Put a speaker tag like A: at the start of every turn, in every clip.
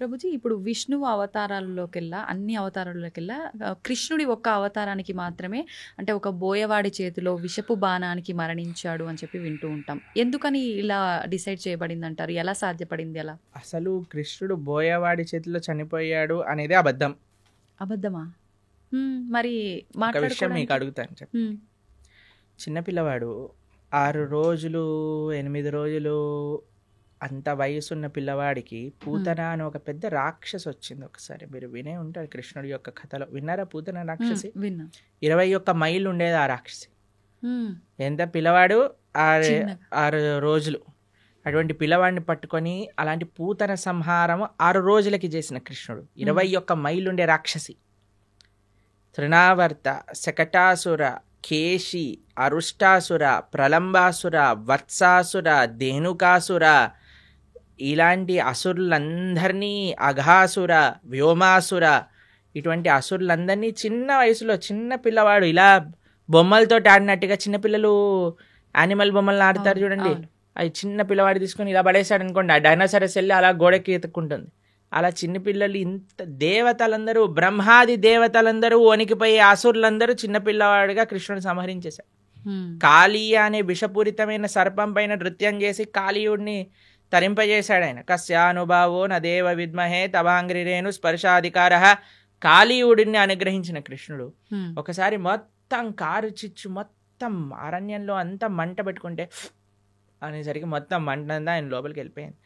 A: ప్రభుజీ ఇప్పుడు విష్ణువు అవతారాల్లోకెల్లా అన్ని అవతారాల్లోకెల్లా కృష్ణుడి ఒక్క అవతారానికి మాత్రమే అంటే ఒక బోయవాడి చేతిలో విషపు బాణానికి మరణించాడు అని చెప్పి వింటూ ఉంటాం. ఎందుకని ఇలా డిసైడ్ చేయబడింది అంటారు? ఎలా సాధ్యపడింది అలా?
B: అసలు కృష్ణుడు బోయవాడి చేతిలో చనిపోయాడు అనేది అబద్ధం.
A: అబద్ధమా? మరి
B: ఒక విషయం మీకు
A: మాట్లాడుకోవడానికి
B: అడుగుతాను చెప్పి. చిన్నపిల్లవాడు 6 రోజులు 8 రోజులు అంత వయసున్న పిల్లవాడికి పూతన అని ఒక పెద్ద రాక్షసి వచ్చింది. ఒకసారి మీరు వినే ఉంటారు కృష్ణుడి యొక్క కథలో. విన్నారా పూతన రాక్షసి?
A: విన్నా.
B: 21 మైళ్ళు ఉండేది ఆ రాక్షసి. ఎంత పిల్లవాడు 6
A: చిన్నగా.
B: రోజులు. అటువంటి పిల్లవాడిని పట్టుకొని అలాంటి పూతన సంహారం 6 రోజులకి చేసిన కృష్ణుడు. 21 మైళ్ళు ఉండే రాక్షసి. తృణావర్త, శకటాసుర, కేశి, అరుష్టాసుర, ప్రలంబాసుర, వత్సాసుర, ధేనుకాసుర, ఇలాంటి అసురులందరినీ, అఘాసుర, వ్యోమాసుర, ఇటువంటి అసురులందరినీ చిన్న వయసులో చిన్న పిల్లవాడు ఇలా బొమ్మలతో ఆడినట్టుగా, చిన్నపిల్లలు యానిమల్ బొమ్మలను ఆడతారు చూడండి, అది చిన్న పిల్లవాడు తీసుకొని ఇలా పడేశాడు అనుకోండి, ఆ డైనోసారస్ వెళ్ళి అలా గోడకి ఎత్తుకుంటుంది. అలా చిన్నపిల్లలు ఇంత దేవతలందరూ, బ్రహ్మాది దేవతలందరూ వణికిపోయి అసురులందరూ చిన్నపిల్లవాడిగా కృష్ణుని సంహరించేశారు. కాళీయ అనే విషపూరితమైన సర్పం పైన నృత్యం చేసి కాళీయుడిని తరింపజేశాడు ఆయన. కస్యానుభావో నదేవ విద్మహే తవాంగ్రిరేణు స్పర్శాధికార. కాళీయుడిని అనుగ్రహించిన కృష్ణుడు ఒకసారి మొత్తం కారు చిచ్చు మొత్తం అరణ్యంలో అంతా మంట పెట్టుకుంటే అనేసరికి మొత్తం మంటంతా ఆయన లోపలికి వెళ్ళిపోయింది.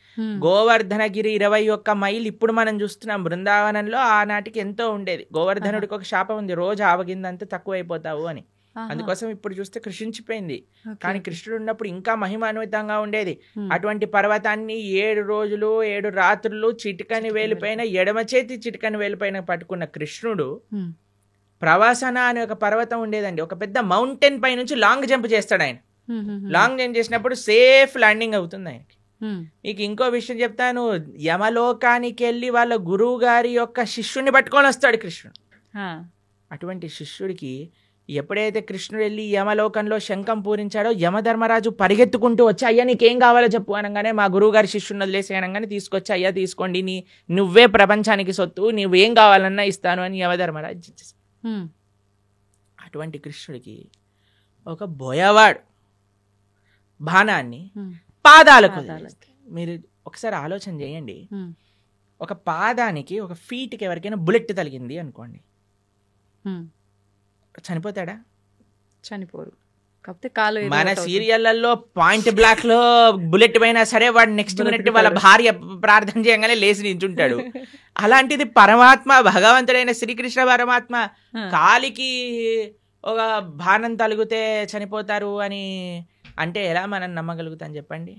B: గోవర్ధనగిరి 21 మైళ్ళు ఇప్పుడు మనం చూస్తున్నాం. బృందావనంలో ఆనాటికి ఎంతో ఉండేది. గోవర్ధనుడికి ఒక శాపం ఉంది, రోజు ఆవగిందంతా తక్కువైపోతావు అని. అందుకోసం ఇప్పుడు చూస్తే కృషించిపోయింది. కానీ కృష్ణుడు ఉన్నప్పుడు ఇంకా మహిమాన్వితంగా ఉండేది. అటువంటి పర్వతాన్ని 7 రోజులు 7 రాత్రులు చిటికని వేలిపైన, ఎడమ చేతి చిటికని వేలిపైన పట్టుకున్న కృష్ణుడు ప్రవాసన అనే ఒక పర్వతం ఉండేదండి. ఒక పెద్ద మౌంటైన్ పై నుంచి లాంగ్ జంప్ చేస్తాడు ఆయన. లాంగ్ జంప్ చేసినప్పుడు సేఫ్ ల్యాండింగ్ అవుతుంది ఆయనకి. మీకు ఇంకో విషయం చెప్తాను. యమలోకానికి వెళ్ళి వాళ్ళ గురువు గారి యొక్క శిష్యుడిని పట్టుకొని వస్తాడు కృష్ణుడు. అటువంటి శిష్యుడికి ఎప్పుడైతే కృష్ణుడు వెళ్ళి యమలోకంలో శంఖం పూరించాడో, యమధర్మరాజు పరిగెత్తుకుంటూ వచ్చి, అయ్యా నీకేం కావాలో చెప్పు అనగానే, మా గురువు గారి శిష్యుని వదిలేసి అనగానే తీసుకొచ్చి, అయ్యా తీసుకోండి, నువ్వే ప్రపంచానికి సొత్తు, నువ్వేం కావాలన్నా ఇస్తాను అని యమధర్మరాజు ఇచ్చేసాడు. అటువంటి కృష్ణుడికి ఒక బోయవాడు బాణాన్ని పాదాలకు వదిలేస్తాడు. మీరు ఒకసారి ఆలోచన చేయండి. ఒక పాదానికి, ఒక ఫీట్కి ఎవరికైనా బుల్లెట్ తగిలింది అనుకోండి, చనిపోతాడా?
A: చనిపోరు. కాకపోతే కాలు
B: మన సీరియళ్లలో పాయింట్ బ్లాక్ లో బుల్లెట్ పోయినా సరే వాడు నెక్స్ట్ మినిట్ వాళ్ళ భార్య ప్రార్థన చేయగానే లేచి నించుంటాడు. అలాంటిది పరమాత్మ, భగవంతుడైన శ్రీకృష్ణ పరమాత్మ కాలికి ఒక బాణం తలిగితే చనిపోతారు అని అంటే ఎలా మనం నమ్మగలుగుతాం చెప్పండి?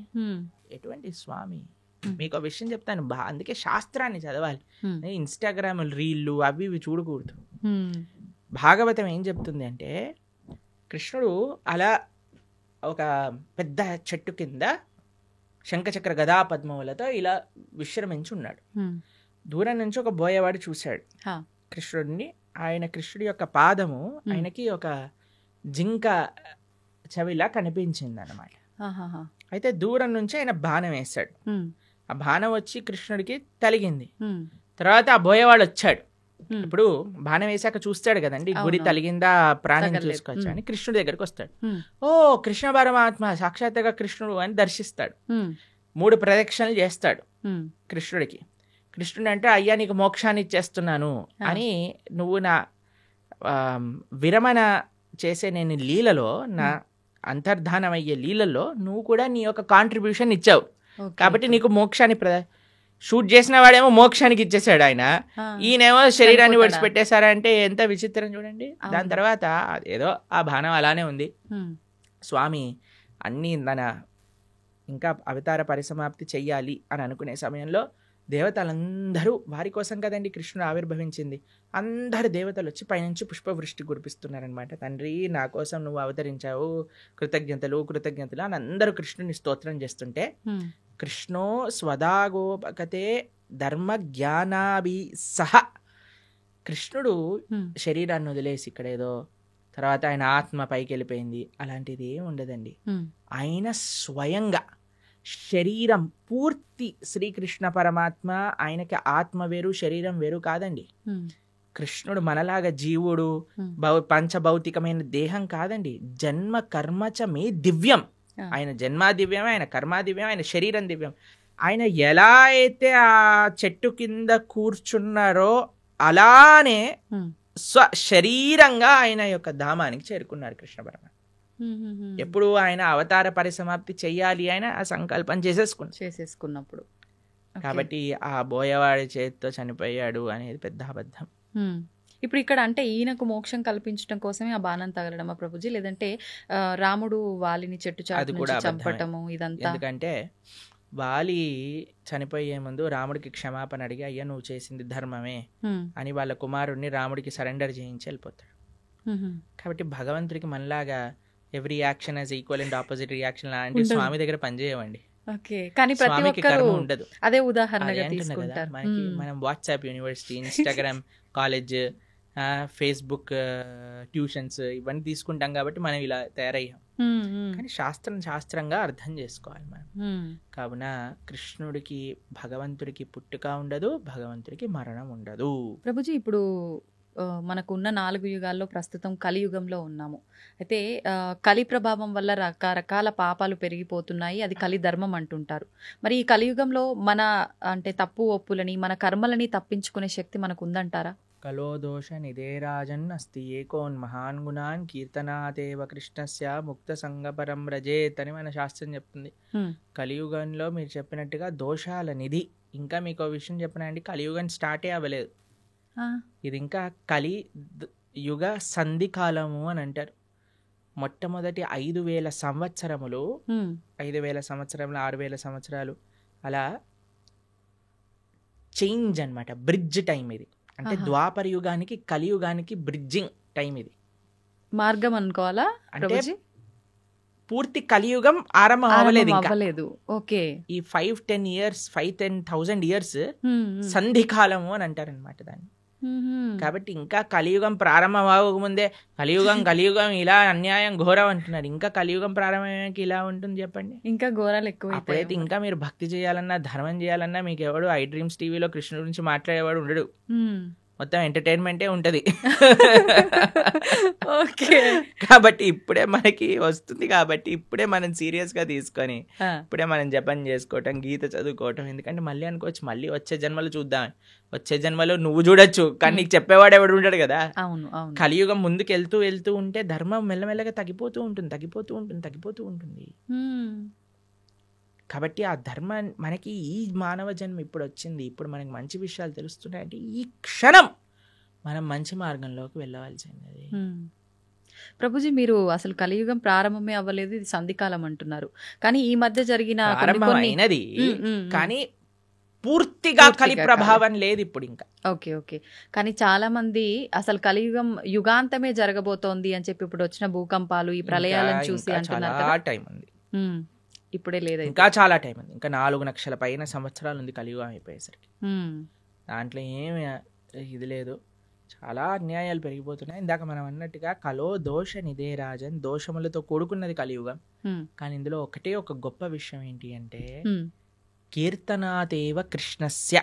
B: ఎటువంటి స్వామి! మీకు ఒక విషయం చెప్తాను, అందుకే శాస్త్రాన్ని చదవాలి. ఇన్స్టాగ్రామ్ రీళ్ళు అవి ఇవి చూడకూడదు. భాగవతం ఏం చెప్తుంది అంటే, కృష్ణుడు అలా ఒక పెద్ద చెట్టు కింద శంఖచక్ర గదా పద్మములతో ఇలా విశ్రమించి ఉన్నాడు. దూరం నుంచి ఒక బోయవాడు చూశాడు కృష్ణుడిని. కృష్ణుడి యొక్క పాదము ఆయనకి ఒక జింక చెవిలా కనిపించింది అన్నమాట. అయితే దూరం నుంచి ఆయన బాణం వేశాడు. ఆ బాణం వచ్చి కృష్ణుడికి తలిగింది. తర్వాత ఆ బోయవాడు వచ్చాడు. ఇప్పుడు బాణం వేసాక చూస్తాడు కదండి, గురి తలిగిందా, ప్రాణం చూసుకోవచ్చు అని. కృష్ణుడి దగ్గరికి వస్తాడు. ఓ కృష్ణ పరమాత్మ సాక్షాత్తుగా కృష్ణుడు అని దర్శిస్తాడు. 3 ప్రదక్షిణలు చేస్తాడు కృష్ణుడికి. కృష్ణుడు అంటే, అయ్యా నీకు మోక్షాన్ని ఇచ్చేస్తున్నాను అని, నువ్వు నా విరమణ చేసే నేను లీలలో, నా అంతర్ధానం అయ్యే లీలలో నువ్వు కూడా నీ యొక్క కాంట్రిబ్యూషన్ ఇచ్చావు కాబట్టి నీకు మోక్షాన్ని షూట్ చేసిన వాడేమో మోక్షానికి ఇచ్చేసాడు ఆయన, ఈయనేమో శరీరాన్ని విడిచిపెట్టేశారంటే ఎంత విచిత్రం చూడండి. దాని తర్వాత ఏదో ఆ బాణం అలానే ఉంది. స్వామి అన్నీ తన ఇంకా అవతార పరిసమాప్తి చెయ్యాలి అని అనుకునే సమయంలో దేవతలందరూ, వారి కోసం కదండి కృష్ణుడు ఆవిర్భవించింది, అందరు దేవతలు వచ్చి పైనుంచి పుష్పవృష్టి కురిపిస్తున్నారనమాట. తండ్రి నా కోసం నువ్వు అవతరించావు, కృతజ్ఞతలు కృతజ్ఞతలు అని అందరూ కృష్ణుని స్తోత్రం చేస్తుంటే, కృష్ణో స్వదాగోపకతే ధర్మ జ్ఞానాభి సహ, కృష్ణుడు శరీరాన్ని వదిలేసి ఇక్కడ ఏదో తర్వాత ఆయన ఆత్మ పైకి వెళ్ళిపోయింది అలాంటిది ఏమి ఉండదండి. ఆయన స్వయంగా శరీరం పూర్తి శ్రీకృష్ణ పరమాత్మ, ఆయనకి ఆత్మ వేరు శరీరం వేరు కాదండి. కృష్ణుడు మనలాగా జీవుడు పంచభౌతికమైన దేహం కాదండి. జన్మ కర్మచ మే దివ్యం. ఆయన జన్మ దివ్యమే, ఆయన కర్మ దివ్యం, ఆయన శరీరం దివ్యం. ఆయన ఎలా అయితే ఆ చెట్టు కింద కూర్చున్నారో అలానే శరీరంగా ఆయన యొక్క ధామానికి చేరుకున్నారు కృష్ణ పరమాత్మ. ఎప్పుడు ఆయన అవతార పరిసమాప్తి చెయ్యాలి ఆయన ఆ సంకల్పం చేసేసుకున్నప్పుడు. కాబట్టి ఆ బోయవాడి చేతితో చనిపోయాడు అనేది పెద్ద అబద్ధం.
A: ఇప్పుడు ఇక్కడ అంటే ఈయనకు మోక్షం కల్పించడం కోసమే ఆ బాణం తగలడమా ప్రభుజీ, లేదంటే రాముడు వాలిని చెట్టు చాటు నుంచి చంపటము ఇదంతా?
B: ఎందుకంటే వాలి చనిపోయే ముందు రాముడికి క్షమాపణ అడిగి, అయ్యా నువ్వు చేసింది ధర్మమే అని వాళ్ళ కుమారుడిని రాముడికి సరెండర్ చేయించి వెళ్ళిపోతాడు. కాబట్టి భగవంతుడికి మనలాగా every action as equal and opposite reaction లాంటి స్వామి దగ్గర పనిచేయవండి.
A: కానీ ప్రతి ఒక్కరు
B: ఉండదు.
A: అదే ఉదాహరణగా తీసుకుంటారు.
B: మనకి మనం WhatsApp university, Instagram college, Facebook tuitions ఇవన్నీ తీసుకుంటాం కాబట్టి మనం ఇలా తయారయ్యాం. కానీ శాస్త్రంగా అర్థం చేసుకోవాలి మనం. కావున కృష్ణుడికి భగవంతుడికి పుట్టుక ఉండదు, భగవంతుడికి మరణం ఉండదు.
A: ప్రభుజీ ఇప్పుడు మనకు ఉన్న 4 యుగాల్లో ప్రస్తుతం కలియుగంలో ఉన్నాము. అయితే కలి ప్రభావం వల్ల రకరకాల పాపాలు పెరిగిపోతున్నాయి, అది కలి ధర్మం అంటుంటారు. మరి ఈ కలియుగంలో మన అంటే తప్పు ఒప్పులని మన కర్మలని తప్పించుకునే శక్తి మనకు ఉందంటారా?
B: కలో దోష నిదేరాజన్ అస్తి ఏకోన్ మహాన్ గుణాన్ కీర్తనాదేవ కృష్ణస్య ముక్త సంగపరం రజేత్ అని మన శాస్త్రం చెప్తుంది. కలియుగంలో మీరు చెప్పినట్టుగా దోషాల నిధి. ఇంకా మీకు విషయం చెప్పినండి, కలియుగం స్టార్టే అవ్వలేదు. ఇది ఇంకా కలి యుగ సంధి కాలము అని అంటారు. మొట్టమొదటి 5,000 సంవత్సరములు 5,000 సంవత్సరములు 6,000 సంవత్సరాలు అలా చేంజ్ అన్నమాట. బ్రిడ్జ్ టైం ఇది. అంటే ద్వాపర యుగానికి కలియుగానికి బ్రిడ్జింగ్ టైం ఇది, మార్గం
A: అనుకోవాలా? అంటే
B: పూర్తి కలియుగం ఆరంభం అవ్వలేదు.
A: ఓకే,
B: ఈ 5-10 years 5,000 years సంధి కాలము అని అంటారు అనమాట దాన్ని. కాబట్టి ఇంకా కలియుగం ప్రారంభం అవ్వకముందే కలియుగం ఇలా అన్యాయం ఘోరం అంటున్నారు. ఇంకా కలియుగం ప్రారంభమయ్యాక ఇలా ఉంటుంది చెప్పండి, ఇంకా ఘోరాలు ఎక్కువ. అప్పుడైతే ఇంకా మీరు భక్తి చేయాలన్నా ధర్మం చేయాలన్నా మీకు ఎవడు ఐ డ్రీమ్స్ టీవీలో కృష్ణుడి గురించి మాట్లాడేవాడు ఉండడు. మొత్తం ఎంటర్టైన్మెంటే ఉంటది. కాబట్టి ఇప్పుడే మనకి వస్తుంది, కాబట్టి ఇప్పుడే మనం సీరియస్ గా తీసుకొని ఇప్పుడే మనం జపం చేసుకోవటం, గీత చదువుకోవటం. ఎందుకంటే మళ్ళీ అనుకోవచ్చు మళ్ళీ వచ్చే జన్మలో చూద్దాం, వచ్చే జన్మలో నువ్వు చూడొచ్చు కానీ నీకు చెప్పేవాడు ఎవడు ఉంటాడు కదా. కలియుగం ముందుకు వెళ్తూ ఉంటే ధర్మం మెల్లమెల్లగా తగ్గిపోతూ ఉంటుంది. కాబట్టి ఆ ధర్మం మనకి ఈ మానవ జన్మ ఇప్పుడు వచ్చింది, ఇప్పుడు మనకి మంచి విషయాలు తెలుస్తున్నాయంటే ఈ క్షణం మనం మంచి మార్గంలోకి వెళ్ళవలసింది.
A: ప్రభుజీ మీరు అసలు కలియుగం ప్రారంభమే అవ్వలేదు, ఇది సంధికాలం అంటున్నారు. కానీ ఈ మధ్య జరిగిన
B: ప్రారంభమైనది కానీ పూర్తిగా కలి ప్రభావం లేదు ఇప్పుడు ఇంకా.
A: ఓకే. కానీ చాలా మంది అసలు కలియుగం యుగాంతమే జరగబోతోంది అని చెప్పి ఇప్పుడు వచ్చిన భూకంపాలు ఈ ప్రళయాలను చూసి అంటున్నారు.
B: టైం ఉంది,
A: ఇప్పుడే లేదు,
B: ఇంకా చాలా టైం ఉంది. ఇంకా 4 లక్షల పైన సంవత్సరాలు ఉంది కలియుగం అయిపోయేసరికి. దాంట్లో ఏమి ఇది లేదు, చాలా అన్యాయాలు పెరిగిపోతున్నాయి. ఇందాక మనం అన్నట్టుగా కలో దోష నిదే రాజన్, దోషములతో కూడుకున్నది కలియుగం. కానీ ఇందులో ఒక గొప్ప విషయం ఏంటి అంటే కీర్తనాదేవ కృష్ణస్య,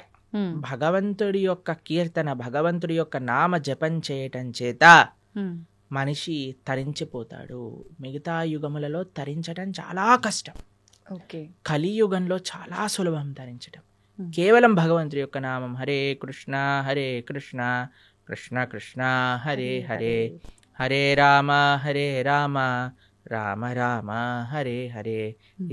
B: భగవంతుడి యొక్క కీర్తన, భగవంతుడి యొక్క నామ జపం చేయటం చేత మనిషి తరించిపోతాడు. మిగతా యుగములలో తరించడం చాలా కష్టం, కలియుగంలో చాలా సులభం తరించడం. కేవలం భగవంతుడి యొక్క నామం హరే కృష్ణ కృష్ణ కృష్ణ హరే హరే, హరే రామ రామ రామ హరే హరే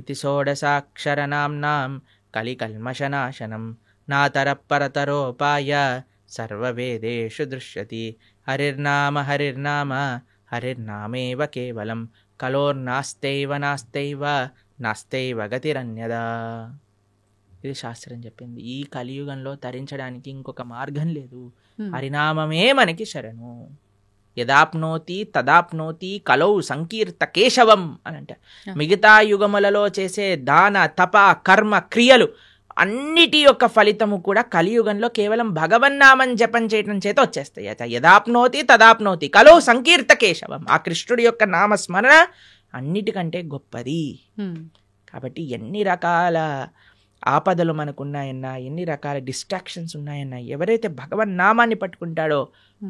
B: ఇతి షోడశాక్షర నామ్నాం కలికల్మషనాశనం నాతరపరతరోపాయ సర్వవేదేషు దృశ్యతి. హరిర్నామ హరిర్నామేవ కేవలం నాస్తైవ గతిరన్యదా. ఇది శాస్త్రం చెప్పింది. ఈ కలియుగంలో తరించడానికి ఇంకొక మార్గం లేదు, హరినామమే మనకి శరణు. యదాప్నోతి తదాప్నోతి కలౌ సంకీర్త కేశవం అని అంట. మిగతా యుగములలో చేసే దాన తప కర్మ క్రియలు అన్నిటి యొక్క ఫలితము కూడా కలియుగంలో కేవలం భగవన్నామం జపం చేయటం చేత వచ్చేస్తాయి. యదాప్నోతి తదాప్నోతి కలౌ సంకీర్త కేశవం. ఆ కృష్ణుడి యొక్క నామస్మరణ అన్నిటికంటే గొప్పది. కాబట్టి ఎన్ని రకాల ఆపదలు మనకున్నాయన్నా, ఎన్ని రకాల డిస్ట్రాక్షన్స్ ఉన్నాయన్నా, ఎవరైతే భగవన్ నామాన్ని పట్టుకుంటాడో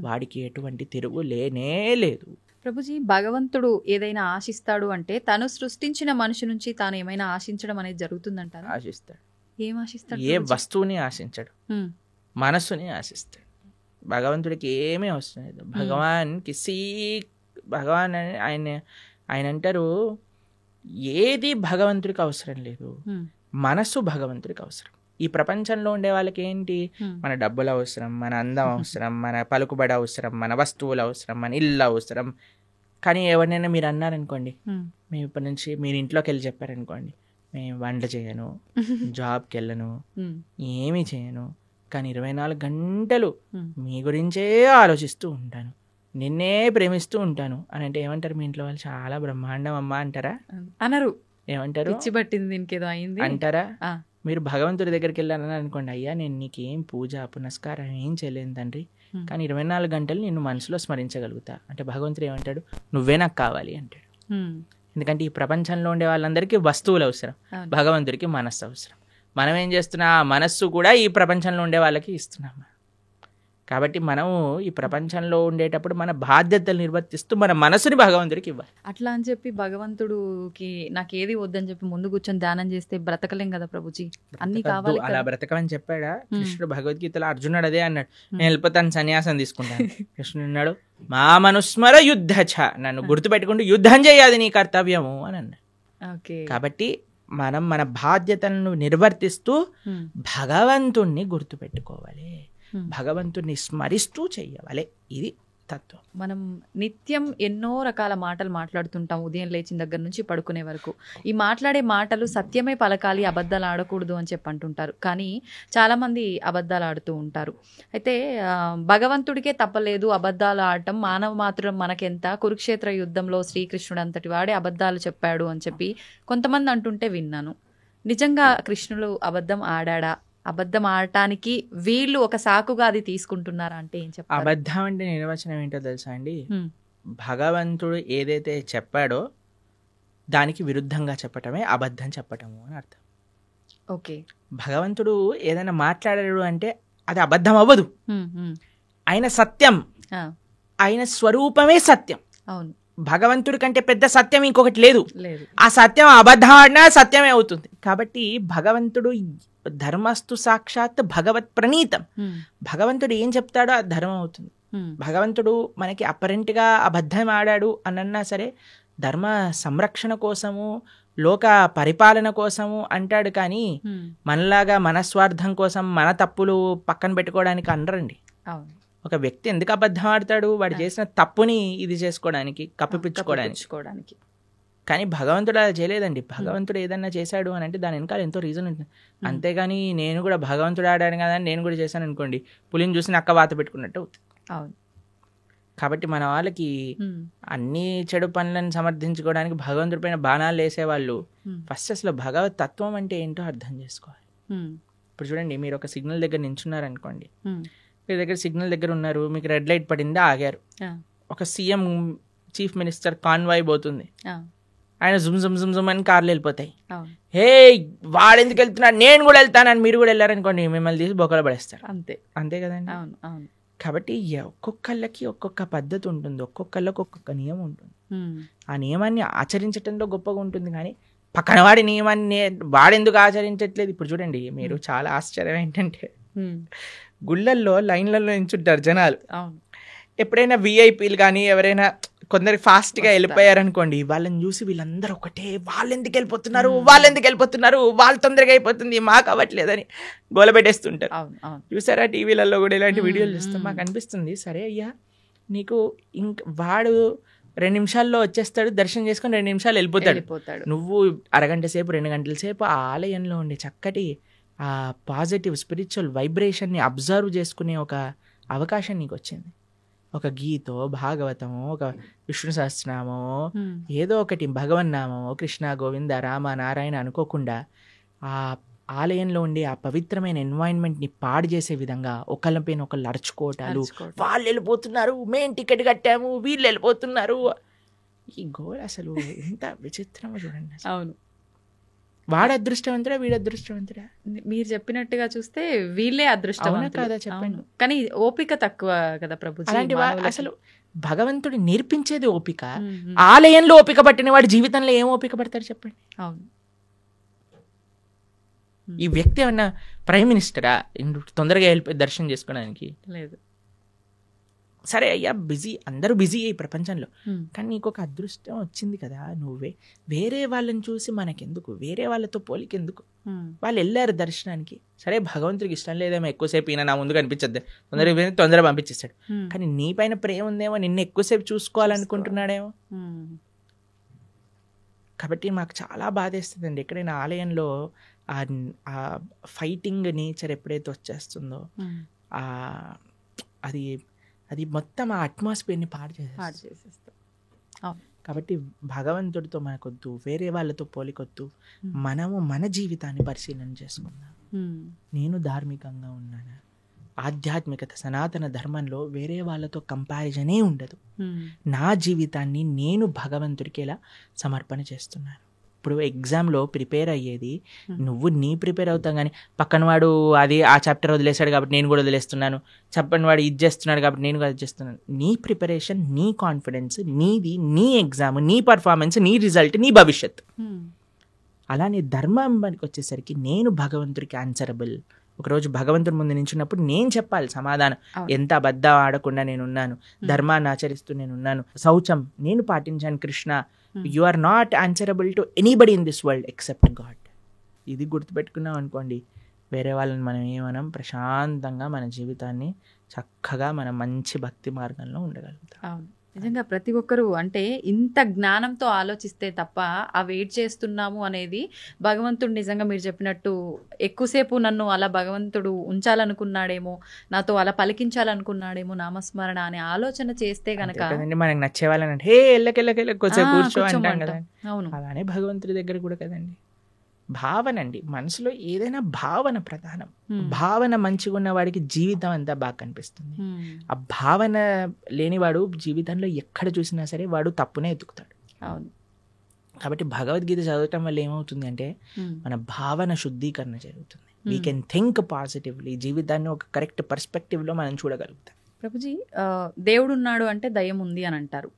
B: వాడికి ఎటువంటి తిరుగు లేనే లేదు.
A: ప్రభుజీ, భగవంతుడు ఏదైనా ఆశిస్తాడు అంటే తను సృష్టించిన మనిషి నుంచి తాను ఏమైనా ఆశించడం అనేది జరుగుతుందంటారా?
B: ఆశిస్తాడు.
A: ఏం ఆశిస్తాడు?
B: ఏ వస్తువుని ఆశించడు, మనస్సుని ఆశిస్తాడు. భగవంతుడికి ఏమీ అవసరం లేదు. భగవాన్ అని ఆయన అంటారు, ఏది భగవంతుడికి అవసరం లేదు, మనస్సు భగవంతుడికి అవసరం. ఈ ప్రపంచంలో ఉండే వాళ్ళకి ఏంటి, మన డబ్బులు అవసరం, మన అందం అవసరం, మన పలుకుబడి అవసరం, మన వస్తువులు అవసరం, మన ఇల్లు అవసరం. కానీ ఎవరినైనా మీరు అన్నారనుకోండి, మేము ఇప్పటి నుంచి మీరు ఇంట్లోకి వెళ్ళి చెప్పారనుకోండి, మేము వంట చేయను, జాబ్కి వెళ్ళను, ఏమీ చేయను, కానీ 24 గంటలు మీ గురించే ఆలోచిస్తూ ఉంటాను, నిన్నే ప్రేమిస్తూ ఉంటాను అని అంటే ఏమంటారు మీ ఇంట్లో వాళ్ళు? చాలా బ్రహ్మాండం అమ్మా అంటారా?
A: అనరు.
B: ఏమంటారు?
A: పిచ్చి పట్టింది దీనికేదో అయింది
B: అంటారా? మీరు భగవంతుడి దగ్గరికి వెళ్ళాలని అనుకోండి, అయ్యా నేను నీకేం పూజ పునస్కారం ఏం చేయలేను తండ్రి, కానీ 24 గంటలు నిన్ను మనసులో స్మరించగలుగుతా అంటే భగవంతుడు ఏమంటాడు? నువ్వే నాకు కావాలి అంటాడు. ఎందుకంటే ఈ ప్రపంచంలో ఉండే వాళ్ళందరికీ వస్తువులు అవసరం, భగవంతుడికి మనస్సు అవసరం. మనం ఏం చేస్తున్నా, ఆ మనస్సు కూడా ఈ ప్రపంచంలో ఉండే వాళ్ళకి ఇస్తున్నాం. కాబట్టి మనం ఈ ప్రపంచంలో ఉండేటప్పుడు మన బాధ్యతలు నిర్వర్తిస్తూ మన మనసుని భగవంతుడికి ఇవ్వాలి.
A: అట్లా అని చెప్పి భగవంతుడికి నాకు ఏది వద్దని చెప్పి ముందు కూర్చొని ధ్యానం చేస్తే బ్రతకలేం కదా ప్రభుజీ, అన్ని కావాలి.
B: అలా బ్రతకమని చెప్పాడా కృష్ణుడు? భగవద్గీతలో అర్జునుడు అదే అన్నాడు, నేను వెళ్ళిపోతాను, సన్యాసం తీసుకుంటాను. కృష్ణుడు అన్నాడు, మా మనుస్మర యుద్ధ, నన్ను గుర్తుపెట్టుకుంటూ యుద్ధం చేయాలి నీ కర్తవ్యము అని అన్నాడు. కాబట్టి మనం మన బాధ్యతలను నిర్వర్తిస్తూ భగవంతుణ్ణి గుర్తుపెట్టుకోవాలి, భగవంతుని స్మరిస్తూ చెయ్యాలి. ఇది తత్వం.
A: మనం నిత్యం ఎన్నో రకాల మాటలు మాట్లాడుతుంటాం, ఉదయం లేచిన దగ్గర నుంచి పడుకునే వరకు. ఈ మాట్లాడే మాటలు సత్యమే పలకాలి, అబద్ధాలు ఆడకూడదు అని చెప్పి అంటుంటారు. కానీ చాలామంది అబద్ధాలు ఆడుతూ ఉంటారు. అయితే భగవంతుడికే తప్పలేదు అబద్ధాలు ఆడటం, మానవ మాత్రం మనకెంత, కురుక్షేత్ర యుద్ధంలో శ్రీకృష్ణుడు అంతటి వాడే అబద్ధాలు చెప్పాడు అని చెప్పి కొంతమంది అంటుంటే విన్నాను. నిజంగా కృష్ణుడు అబద్ధం ఆడాడా? అబద్ధం ఆడటానికి వీళ్ళు ఒక సాకుగా అది తీసుకుంటున్నారా అంటే ఏం చెప్పారు?
B: అబద్ధం అంటే నిర్వచనం ఏంటో తెలుసా అండి? భగవంతుడు ఏదైతే చెప్పాడో దానికి విరుద్ధంగా చెప్పటమే అబద్ధం చెప్పటము అని అర్థం.
A: ఓకే,
B: భగవంతుడు ఏదైనా మాట్లాడాడు అంటే అది అబద్ధం అవ్వదు. ఆయన సత్యం, ఆయన స్వరూపమే సత్యం.
A: అవును,
B: భగవంతుడి కంటే పెద్ద సత్యం ఇంకొకటి లేదు. ఆ సత్యం అబద్ధం ఆడినా సత్యమే అవుతుంది. కాబట్టి భగవంతుడు ధర్మస్తు సాక్షాత్ భగవత్ ప్రణీతం. భగవంతుడు ఏం చెప్తాడో అది ధర్మం అవుతుంది. భగవంతుడు మనకి అపరెంట్గా అబద్ధం ఆడాడు అన్నా సరే ధర్మ సంరక్షణ కోసము, లోక పరిపాలన కోసము అంటాడు. కానీ మనలాగా మన స్వార్థం కోసం మన తప్పులు పక్కన పెట్టుకోవడానికి అనరండి. ఒక వ్యక్తి ఎందుకు అబద్ధం ఆడతాడు? వాడు చేసిన తప్పుని ఇది చేసుకోవడానికి, కప్పిపుచ్చుకోవడానికి. కానీ భగవంతుడు అలా చేయలేదండి. భగవంతుడు ఏదన్నా చేశాడు అని అంటే దాని వెనకాల ఎంతో రీజన్ ఉంటుంది. అంతేగాని నేను కూడా భగవంతుడు ఆడాను కదా అని నేను కూడా చేశాను అనుకోండి, పులిని చూసి నక్క వాత పెట్టుకున్నట్టు అవుతుంది. కాబట్టి మన వాళ్ళకి అన్ని చెడు పనులను సమర్థించుకోవడానికి భగవంతుడి పైన బాణాలు వేసేవాళ్ళు ఫస్ట్ అసలు భగవత్ తత్వం అంటే ఏంటో అర్థం చేసుకోవాలి. ఇప్పుడు చూడండి, మీరు ఒక సిగ్నల్ దగ్గర నించున్నారు అనుకోండి, మీ దగ్గర సిగ్నల్ దగ్గర ఉన్నారు, మీకు రెడ్ లైట్ పడింది, ఆగారు. ఒక సీఎం చీఫ్ మినిస్టర్ కాన్వాయ్ పోతుంది, ఆయన జుమ్ జుమ్ జుమ్ జుమ్ అని కార్లు వెళ్ళిపోతాయి. హే వాడు ఎందుకు వెళ్తున్నాడు, నేను కూడా వెళ్తానని మీరు కూడా వెళ్ళారనుకోండి, మిమ్మల్ని తీసి బొక్కలు పడేస్తారు. అంతే కదండి. కాబట్టి ఒక్కొక్కళ్ళకి ఒక్కొక్క పద్ధతి ఉంటుంది, ఒక్కొక్కళ్ళకి ఒక్కొక్క నియమం ఉంటుంది. ఆ నియమాన్ని ఆచరించడంలో గొప్పగా ఉంటుంది. కానీ పక్కన వాడి నియమాన్ని వాడెందుకు ఆచరించట్లేదు? ఇప్పుడు చూడండి, మీరు చాలా ఆశ్చర్యం ఏంటంటే గుళ్ళల్లో లైన్లలో నించుంటారు జనాలు. ఎప్పుడైనా విఐపీలు కానీ ఎవరైనా కొందరు ఫాస్ట్గా వెళ్ళిపోయారనుకోండి, వాళ్ళని చూసి వీళ్ళందరూ ఒకటే, వాళ్ళు ఎందుకు వెళ్ళిపోతున్నారు, వాళ్ళు తొందరగా అయిపోతుంది, మాకు అవ్వట్లేదని గోలబెట్టేస్తుంటారు. చూసారా టీవీలలో కూడా ఇలాంటి వీడియోలు చూస్తాం. మాకు అనిపిస్తుంది, సరే అయ్యా నీకు వాడు 2 నిమిషాల్లో వచ్చేస్తాడు, దర్శనం చేసుకొని 2 నిమిషాలు వెళ్ళిపోతాడు. నువ్వు అరగంట సేపు 2 గంటల సేపు ఆ ఆలయంలో ఉండే చక్కటి ఆ పాజిటివ్ స్పిరిచువల్ వైబ్రేషన్ని అబ్జర్వ్ చేసుకునే ఒక అవకాశం నీకు వచ్చింది. ఒక గీతో, భాగవతమో, ఒక విష్ణు సహస్రనామో, ఏదో ఒకటి భగవన్నామో, కృష్ణ గోవింద రామ నారాయణ అనుకోకుండా ఆ ఆలయంలో ఉండే ఆ పవిత్రమైన ఎన్వైరన్మెంట్ని పాడు చేసే విధంగా ఒకళ్ళపైన ఒకళ్ళు అరుచుకోవటాలు, వాళ్ళు వెళ్ళిపోతున్నారు, మేం టికెట్ కట్టాము, వీళ్ళు వెళ్ళిపోతున్నారు. ఈ గోల్ అసలు ఎంత విచిత్రమో చూడండి.
A: అవును,
B: వాడు అదృష్టవంతుడా వీడు అదృష్టవంతుడా?
A: మీరు చెప్పినట్టుగా చూస్తే వీళ్ళే
B: అవునా
A: అదృష్టవంతులు.
B: కాదా చెప్పండి.
A: అవును. కానీ ఓపిక తక్కువ కదా ప్రభుజీ
B: అలాంటి
A: మానవులకి.
B: అసలు భగవంతుడు నేర్పించేది ఓపిక.
A: ఉమ్, ఉమ్.
B: ఆలయంలో ఓపిక పట్టిన వాడు జీవితంలో ఏం ఓపిక పడతాడు చెప్పండి.
A: అవును.
B: ఈ వ్యక్తి ఏమన్నా ప్రైమ్ మినిస్టరా తొందరగా వెళ్ళిపోయి దర్శనం చేసుకోవడానికి?
A: లేదు.
B: సరే అయ్యా, బిజీ, అందరూ బిజీ ఈ ప్రపంచంలో,
A: ఉమ్,
B: కానీ నీకు ఒక అదృష్టం వచ్చింది కదా, నువ్వే వేరే వాళ్ళని చూసి మనకెందుకు, వేరే వాళ్ళతో పోలికెందుకు?
A: ఉమ్,
B: వాళ్ళు వెళ్ళారు దర్శనానికి, సరే భగవంతుడికి ఇష్టం లేదేమో ఎక్కువసేపు ఈయన నా ముందు కనిపించద్దు, తొందరగా పంపించేస్తాడు.
A: ఉమ్,
B: కానీ నీ పైన ప్రేమ ఉందేమో, నిన్ను ఎక్కువసేపు చూసుకోవాలనుకుంటున్నాడేమో.
A: ఉమ్,
B: కాబట్టి మాకు చాలా బాధేస్తుందండి ఎక్కడైనా ఆలయంలో ఆ ఫైటింగ్ నేచర్ ఎప్పుడైతే వచ్చేస్తుందో,
A: ఉమ్.
B: ఆ అది అది మొత్తం ఆ అట్మాస్ఫియర్ని పాడు
A: పాడు
B: చేసేస్తుంది.
A: చేసేస్తాం. అవును.
B: కాబట్టి భగవంతుడితో మనకొద్దు, వేరే వాళ్ళతో పోలికొద్దు.
A: ఉమ్,
B: మనము మన జీవితాన్ని పరిశీలన చేసుకుందాం.
A: ఉమ్,
B: నేను ధార్మికంగా ఉన్నానా? ఆధ్యాత్మికత సనాతన ధర్మంలో వేరే వాళ్ళతో కంపారిజనే ఉండదు.
A: ఉమ్,
B: నా జీవితాన్ని నేను భగవంతుడికి ఎలా సమర్పణ చేస్తున్నాను. ఇప్పుడు ఎగ్జామ్లో ప్రిపేర్ అయ్యేది నువ్వు నీ ప్రిపేర్ అవుతావు, కానీ పక్కన వాడు అది ఆ చాప్టర్ వదిలేశాడు కాబట్టి నేను కూడా వదిలేస్తున్నాను, చెప్పని వాడు ఇది చేస్తున్నాడు కాబట్టి నేను కూడా అది చేస్తున్నాను. నీ ప్రిపరేషన్, నీ కాన్ఫిడెన్స్ నీది, నీ ఎగ్జామ్, నీ పర్ఫార్మెన్స్, నీ రిజల్ట్, నీ భవిష్యత్.
A: ఉమ్,
B: అలానే ధర్మానికి వచ్చేసరికి నేను భగవంతుడికి ఆన్సరబుల్. ఒకరోజు భగవంతుడి ముందు నించున్నప్పుడు నేను చెప్పాలి సమాధానం.
A: అవును.
B: ఎంత అబద్ధం ఆడకుండా నేనున్నాను, ధర్మాన్ని ఆచరిస్తూ నేనున్నాను, శౌచం నేను పాటించాను Krishna. You are not answerable to anybody in this world except God. ఇది గుర్తుపెట్టుకున్నాం అనుకోండి, వేరే వాళ్ళని మనం ఏమనం, ప్రశాంతంగా మన జీవితాన్ని చక్కగా మనం మంచి భక్తి మార్గంలో ఉండగలుగుతాం.
A: అవును. నిజంగా ప్రతి ఒక్కరూ అంటే ఇంత జ్ఞానంతో ఆలోచిస్తే తప్ప ఆ వెయిట్ చేస్తున్నాము అనేది భగవంతుడు నిజంగా మీరు చెప్పినట్టు ఎక్కువసేపు నన్ను అలా భగవంతుడు ఉంచాలనుకున్నాడేమో, నాతో అలా పలికించాలనుకున్నాడేమో నామస్మరణ అనే ఆలోచన చేస్తే గనక
B: కదండి మనకి నచ్చే వాళ్ళని అంటే హే ఎల్లకెళ్ళకెళ్ళ కొంచెం కూర్చో అంటాం
A: కూర్చోమంటాం.
B: కదా.
A: అవును.
B: అలానే భగవంతుడి దగ్గర కూడా కదండి, భావన అండి. మనసులో ఏదైనా భావన ప్రధానం. భావన మంచిగా ఉన్న వాడికి జీవితం అంతా బాగా కనిపిస్తుంది. ఆ భావన లేనివాడు జీవితంలో ఎక్కడ చూసినా సరే వాడు తప్పునే ఎత్తుకుతాడు.
A: అవును.
B: కాబట్టి భగవద్గీత చదవటం వల్ల ఏమవుతుంది అంటే మన భావన శుద్ధీకరణ జరుగుతుంది. వీ కెన్ థింక్ పాజిటివ్లీ, జీవితాన్ని ఒక కరెక్ట్ పర్స్పెక్టివ్లో మనం చూడగలుగుతాం.
A: ప్రభుజీ, దేవుడు ఉన్నాడు అంటే దయ్యం ఉంది అని అంటారు.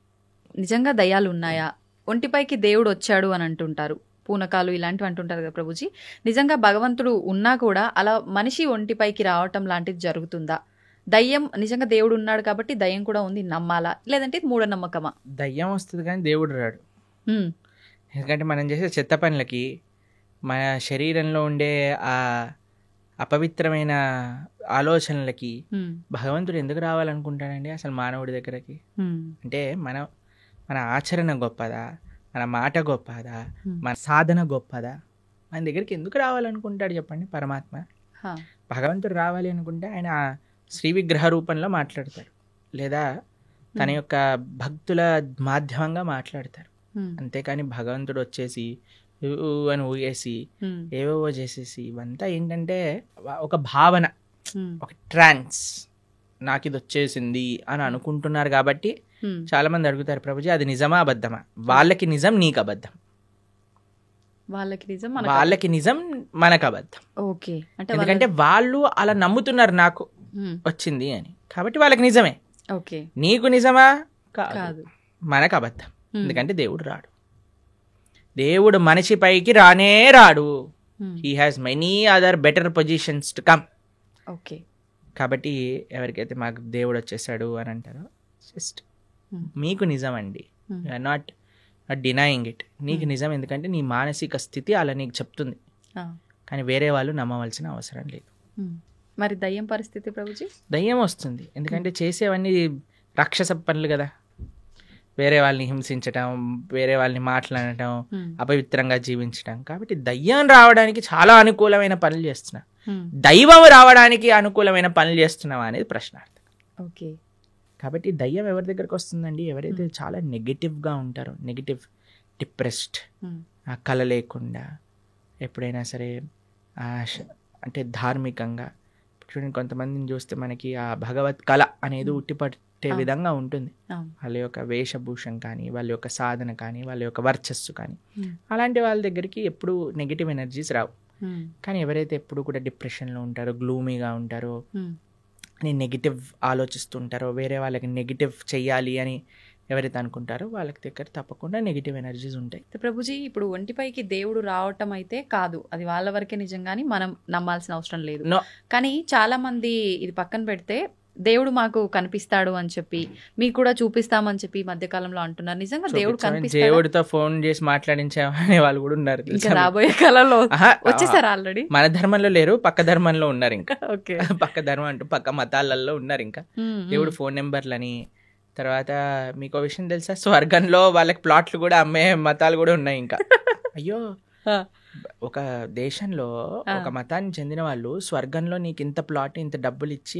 A: నిజంగా దయ్యాలు ఉన్నాయా? ఒంటిపైకి దేవుడు వచ్చాడు అని అంటుంటారు, పూనకాలు ఇలాంటివి అంటుంటారు కదా ప్రభుజీ. నిజంగా భగవంతుడు ఉన్నా కూడా అలా మనిషి ఒంటిపైకి రావటం లాంటిది జరుగుతుందా? దయ్యం నిజంగా దేవుడు ఉన్నాడు కాబట్టి దయ్యం కూడా ఉంది నమ్మాలా, లేదంటే ఇది మూఢనమ్మకమా?
B: దయ్యం వస్తుంది కానీ దేవుడు రాడు. ఎందుకంటే మనం చేసే చెత్త పనులకి, మన శరీరంలో ఉండే ఆ అపవిత్రమైన ఆలోచనలకి భగవంతుడు ఎందుకు రావాలనుకుంటాడండి అసలు మానవుడి దగ్గరకి? అంటే మన ఆచరణ గొప్పదా, మన మాట గొప్పదా, మన సాధన గొప్పదా? మన దగ్గరికి ఎందుకు రావాలనుకుంటాడు చెప్పండి పరమాత్మ? భగవంతుడు రావాలి అనుకుంటే ఆయన శ్రీ విగ్రహ రూపంలో మాట్లాడతారు, లేదా తన యొక్క భక్తుల మాధ్యమంగా మాట్లాడతారు. అంతేకాని భగవంతుడు వచ్చేసి అని ఊగేసి ఏవేవో చేసేసి ఇవంతా ఏంటంటే ఒక భావన, ఒక ట్రాన్స్, నాకు ఇది వచ్చేసింది అని అనుకుంటున్నారు. కాబట్టి చాలా మంది అడుగుతారు, ప్రభుజీ అది నిజమా అబద్ధమా? వాళ్ళకి నిజం, నీకు అబద్ధం.
A: వాళ్ళకి నిజం,
B: మనకు అబద్ధం.
A: ఓకే.
B: ఎందుకంటే వాళ్ళు అలా నమ్ముతున్నారు నాకు వచ్చింది అని, కాబట్టి వాళ్ళకి నిజమే.
A: ఓకే.
B: నీకు నిజమా?
A: కాదు,
B: మనకు అబద్ధం. ఎందుకంటే దేవుడు రాడు, దేవుడు మనిషి పైకి రానే రాడు. He has many other better positions to come.
A: Okay.
B: కాబట్టి ఎవరికైతే మాకు దేవుడు వచ్చేసాడు అని అంటారో, జస్ట్ మీకు నిజం అండి, నాట్ డినయింగ్ ఇట్. నీకు నిజం, ఎందుకంటే నీ మానసిక స్థితి అలా నీకు చెప్తుంది, కానీ వేరే వాళ్ళు నమ్మవలసిన అవసరం లేదు.
A: మరి దయ్యం పరిస్థితి ప్రభుజీ?
B: దయ్యం వస్తుంది ఎందుకంటే చేసేవన్నీ రాక్షస పనులు కదా. వేరే వాళ్ళని హింసించటం, వేరే వాళ్ళని మాట్లాడటం, అపవిత్రంగా జీవించటం. కాబట్టి దయ్యం రావడానికి చాలా అనుకూలమైన పనులు చేస్తున్నా, దైవం రావడానికి అనుకూలమైన పనులు చేస్తున్నావా అనేది ప్రశ్నార్థం.
A: ఓకే.
B: కాబట్టి దయ్యం ఎవరి దగ్గరకు వస్తుందండి? ఎవరైతే చాలా నెగిటివ్గా ఉంటారో, నెగిటివ్, డిప్రెస్డ్, కళ లేకుండా, ఎప్పుడైనా సరే అంటే ధార్మికంగా. చూడండి కొంతమందిని చూస్తే మనకి ఆ భగవత్ కళ అనేది ఉట్టిపట్టి పెట్టే
A: అవును.
B: విధంగా ఉంటుంది.
A: అవును.
B: వాళ్ళ యొక్క వేషభూషం కానీ, వాళ్ళ యొక్క సాధన కానీ, వాళ్ళ యొక్క వర్చస్సు కానీ,
A: ఉమ్,
B: అలాంటి వాళ్ళ దగ్గరికి ఎప్పుడు నెగిటివ్ ఎనర్జీస్ రావు.
A: ఉమ్,
B: కానీ ఎవరైతే ఎప్పుడు కూడా డిప్రెషన్లో ఉంటారో, గ్లూమీగా ఉంటారో,
A: ఉమ్,
B: అని నెగిటివ్ ఆలోచిస్తుంటారో, వేరే వాళ్ళకి నెగిటివ్ చెయ్యాలి అని ఎవరైతే అనుకుంటారో వాళ్ళకి దగ్గర తప్పకుండా నెగిటివ్ ఎనర్జీస్ ఉంటాయి.
A: అయితే ప్రభుజీ ఇప్పుడు ఒంటిపైకి దేవుడు రావటం అయితే కాదు, అది వాళ్ళ వరకే నిజంగాని మనం నమ్మాల్సిన అవసరం లేదు.
B: No.
A: కానీ చాలా మంది ఇది పక్కన పెడితే దేవుడు మాకు కనిపిస్తాడు అని చెప్పి మీకు కూడా చూపిస్తామని చెప్పి ఈ మధ్యకాలంలో అంటున్నారు. నిజంగా దేవుడు కనిపిస్తాడు?
B: దేవుడితో ఫోన్ చేసి మాట్లాడించే వాళ్ళు కూడా ఉన్నారు
A: ఇంకా
B: తెలుసా మీకు?
A: రాబోయే కాలంలో
B: ఆహా,
A: వచ్చేసారు ఆల్రెడీ.
B: మన ధర్మంలో లేరు, పక్క ధర్మంలో ఉన్నారు ఇంకా.
A: ఓకే.
B: పక్క ధర్మం అంటూ పక్క మతాలలో ఉన్నారు ఇంకా. దేవుడు ఫోన్ నెంబర్లని. తర్వాత మీకు విషయం తెలుసా, స్వర్గంలో వాళ్ళకి ప్లాట్లు కూడా అమ్మే మతాలు కూడా ఉన్నాయి ఇంకా. అయ్యో, ఒక దేశంలో ఒక మతానికి చెందిన వాళ్ళు స్వర్గంలో నీకు ఇంత ప్లాట్ ఇంత డబ్బులు ఇచ్చి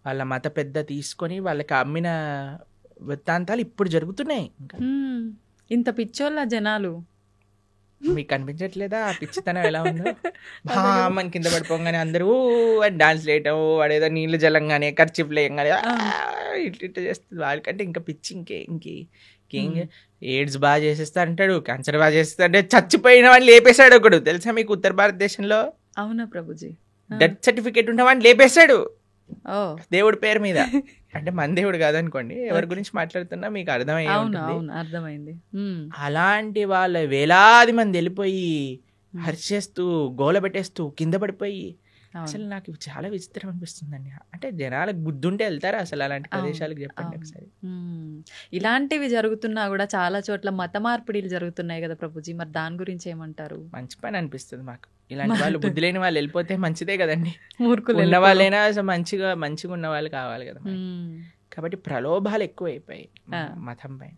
B: వాళ్ళ మత పెద్ద తీసుకొని వాళ్ళకి అమ్మిన వృత్తాంతాలు ఇప్పుడు జరుగుతున్నాయి ఇంకా.
A: ఇంత పిచ్చోళ్ళ జనాలు.
B: మీకు కనిపించట్లేదా ఆ పిచ్చితనం ఎలా ఉందో? మన కింద పడిపోగానే అందరూ డాన్స్ వేయటం, వాడేదో నీళ్ళు జలంగానే ఖర్చు లేయంగానే ఇట్లా చేస్తుంది. వాళ్ళకంటే ఇంకా పిచ్చి ఇంకేం ఎయిడ్స్ బాగా చేసేస్తా అంటాడు, క్యాన్సర్ బాగా చేస్తా అంటే చచ్చిపోయిన వాడిని లేపేశాడు ఒకడు తెలుసా మీకు ఉత్తర భారతదేశంలో.
A: అవునా ప్రభుజీ?
B: డెత్ సర్టిఫికేట్ ఉన్న వాడిని లేపేశాడు
A: ఓ,
B: దేవుడి పేరు మీద. అంటే మన దేవుడు కాదనుకోండి, ఎవరి గురించి మాట్లాడుతున్నా మీకు అర్థమయ్యే
A: అవును
B: ఉంటుంది.
A: అవును అర్థమైంది.
B: అలాంటి వాళ్ళ వేలాది మంది వెళ్ళిపోయి హరిచేస్తూ గోల పెట్టేస్తూ కింద పడిపోయి, అసలు నాకు ఇవి చాలా విచిత్రం అనిపిస్తుందండి. అంటే జనాలకు బుద్ధి ఉంటే వెళ్తారా అసలు అలాంటి ప్రదేశాలకు? చెప్పండి ఒకసారి.
A: ఇలాంటివి జరుగుతున్నా కూడా చాలా చోట్ల మత మార్పిడిలు జరుగుతున్నాయి కదా ప్రభుజీ, మరి దాని గురించి ఏమంటారు?
B: మంచి పని అనిపిస్తుంది మాకు. ఇలాంటి వాళ్ళు బుద్ధి లేని వాళ్ళు వెళ్ళిపోతే మంచిదే కదండి.
A: మూర్ఖులు
B: ఉన్న వాళ్ళైనా అసలు మంచిగా ఉన్న వాళ్ళు కావాలి కదా మనకి. కాబట్టి ప్రలోభాలు ఎక్కువైపోయాయి మతం పైన.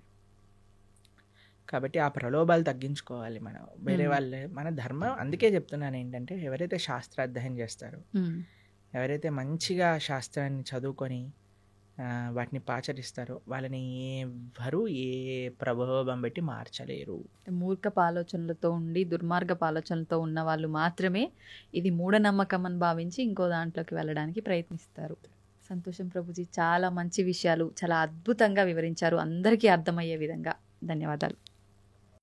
B: కాబట్టి ఆ ప్రలోభాలు తగ్గించుకోవాలి మనం. వేరే వాళ్ళు మన ధర్మం అందుకే చెప్తున్నాను ఏంటంటే, ఎవరైతే శాస్త్రాధ్యయనం చేస్తారో, ఎవరైతే మంచిగా శాస్త్రాన్ని చదువుకొని వాటిని పాచరిస్తారో వాళ్ళని ఎవరు ఏ ప్రభావం పెట్టి మార్చలేరు.
A: మూర్ఖపు ఆలోచనలతో ఉండి దుర్మార్గపు ఆలోచనలతో ఉన్న వాళ్ళు మాత్రమే ఇది మూఢనమ్మకం అని భావించి ఇంకో దాంట్లోకి వెళ్ళడానికి ప్రయత్నిస్తారు. సంతోషం ప్రభుజీ, చాలా మంచి విషయాలు చాలా అద్భుతంగా వివరించారు, అందరికీ అర్థమయ్యే విధంగా. ధన్యవాదాలు.